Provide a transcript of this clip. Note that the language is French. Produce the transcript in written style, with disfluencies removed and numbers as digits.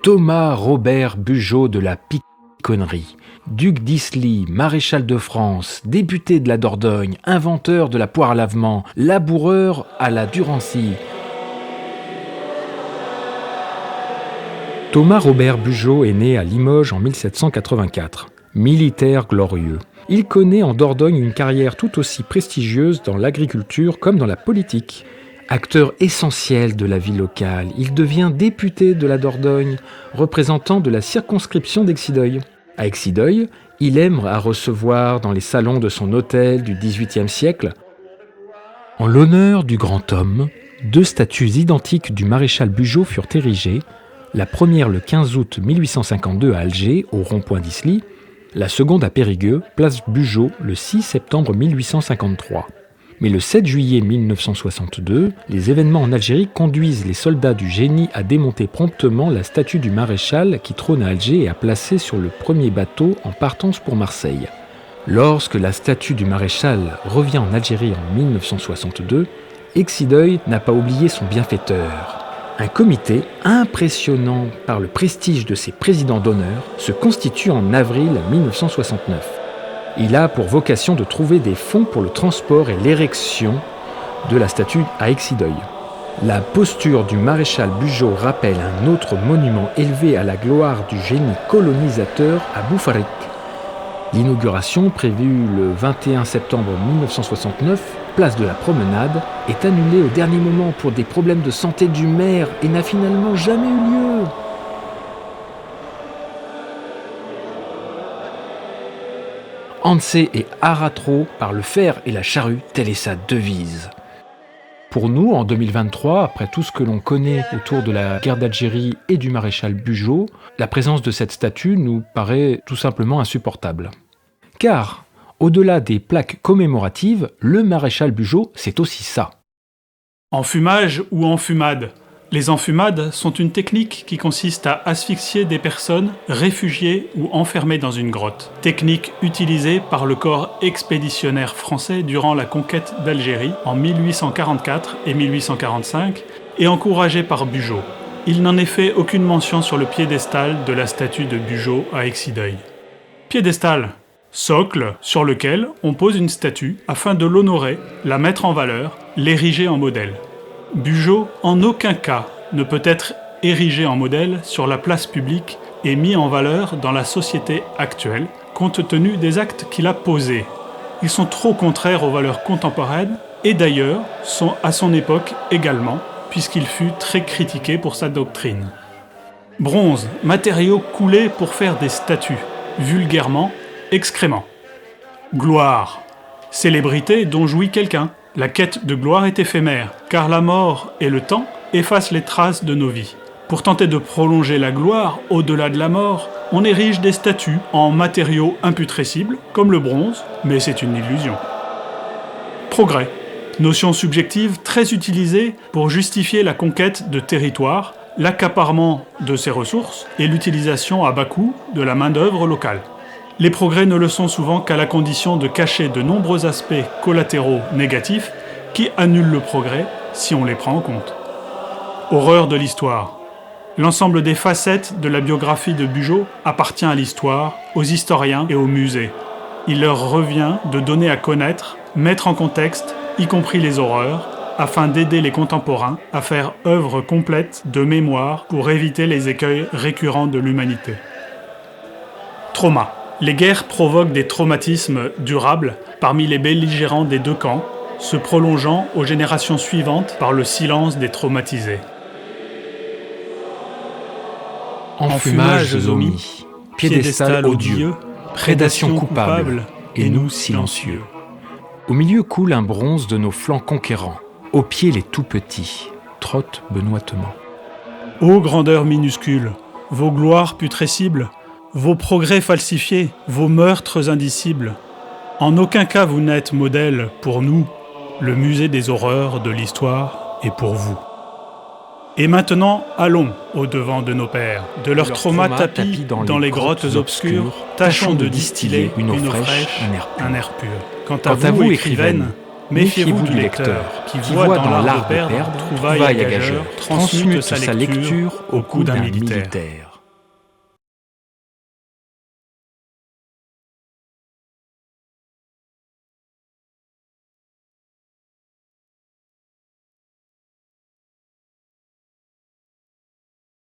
Thomas Robert Bugeaud de la Piconnerie, duc d'Isly, maréchal de France, député de la Dordogne, inventeur de la poire à lavement, laboureur à la Durancy. Thomas Robert Bugeaud est né à Limoges en 1784. Militaire glorieux. Il connaît en Dordogne une carrière tout aussi prestigieuse dans l'agriculture comme dans la politique. Acteur essentiel de la vie locale, il devient député de la Dordogne, représentant de la circonscription d'Exideuil. À Exideuil, il aime à recevoir dans les salons de son hôtel du XVIIIe siècle. En l'honneur du grand homme, 2 statues identiques du maréchal Bugeaud furent érigées, la première le 15 août 1852 à Alger, au rond-point d'Isly, la seconde à Périgueux, place Bugeaud, le 6 septembre 1853. Mais le 7 juillet 1962, les événements en Algérie conduisent les soldats du génie à démonter promptement la statue du maréchal qui trône à Alger et à placer sur le premier bateau en partance pour Marseille. Lorsque la statue du maréchal revient en Algérie en 1962, Exideuil n'a pas oublié son bienfaiteur. Un comité, impressionnant par le prestige de ses présidents d'honneur, se constitue en avril 1969. Il a pour vocation de trouver des fonds pour le transport et l'érection de la statue à Exideuil. La posture du maréchal Bugeaud rappelle un autre monument élevé à la gloire du génie colonisateur à Boufarik. L'inauguration, prévue le 21 septembre 1969, place de la Promenade, est annulée au dernier moment pour des problèmes de santé du maire et n'a finalement jamais eu lieu. Ansé et Aratro par le fer et la charrue, telle est sa devise. Pour nous, en 2023, après tout ce que l'on connaît autour de la guerre d'Algérie et du maréchal Bugeaud, la présence de cette statue nous paraît tout simplement insupportable. Car, au-delà des plaques commémoratives, le maréchal Bugeaud, c'est aussi ça. Enfumage ou enfumade. Les enfumades sont une technique qui consiste à asphyxier des personnes réfugiées ou enfermées dans une grotte. Technique utilisée par le corps expéditionnaire français durant la conquête d'Algérie en 1844 et 1845 et encouragée par Bugeaud. Il n'en est fait aucune mention sur le piédestal de la statue de Bugeaud à Exideuil. Piédestal, socle sur lequel on pose une statue afin de l'honorer, la mettre en valeur, l'ériger en modèle. Bugeaud, en aucun cas, ne peut être érigé en modèle sur la place publique et mis en valeur dans la société actuelle, compte tenu des actes qu'il a posés. Ils sont trop contraires aux valeurs contemporaines et d'ailleurs sont à son époque également, puisqu'il fut très critiqué pour sa doctrine. Bronze, matériau coulé pour faire des statues, vulgairement excréments. Gloire, célébrité dont jouit quelqu'un. La quête de gloire est éphémère, car la mort et le temps effacent les traces de nos vies. Pour tenter de prolonger la gloire au-delà de la mort, on érige des statues en matériaux imputrescibles, comme le bronze, mais c'est une illusion. Progrès, notion subjective très utilisée pour justifier la conquête de territoires, l'accaparement de ses ressources et l'utilisation à bas coût de la main-d'œuvre locale. Les progrès ne le sont souvent qu'à la condition de cacher de nombreux aspects collatéraux négatifs qui annulent le progrès si on les prend en compte. Horreur de l'histoire. L'ensemble des facettes de la biographie de Bugeaud appartient à l'histoire, aux historiens et aux musées. Il leur revient de donner à connaître, mettre en contexte, y compris les horreurs, afin d'aider les contemporains à faire œuvre complète de mémoire pour éviter les écueils récurrents de l'humanité. Trauma. Les guerres provoquent des traumatismes durables parmi les belligérants des deux camps, se prolongeant aux générations suivantes par le silence des traumatisés. Enfumages omis, piédestal odieux, prédation coupable, et nous silencieux. Au milieu coule un bronze de nos flancs conquérants, aux pieds les tout-petits, trottent benoîtement. Ô grandeur minuscule, vos gloires putrescibles, vos progrès falsifiés, vos meurtres indicibles. En aucun cas vous n'êtes modèle pour nous, le musée des horreurs de l'histoire est pour vous. Et maintenant, allons au-devant de nos pères, de leurs traumas tapis dans les grottes obscures, tâchons de distiller une eau fraîche, un air pur. Quant à vous, écrivaine, Méfiez-vous du lecteur, qui voit dans l'art de perdre trouvaille à gageur, transmute sa lecture au cou d'un militaire.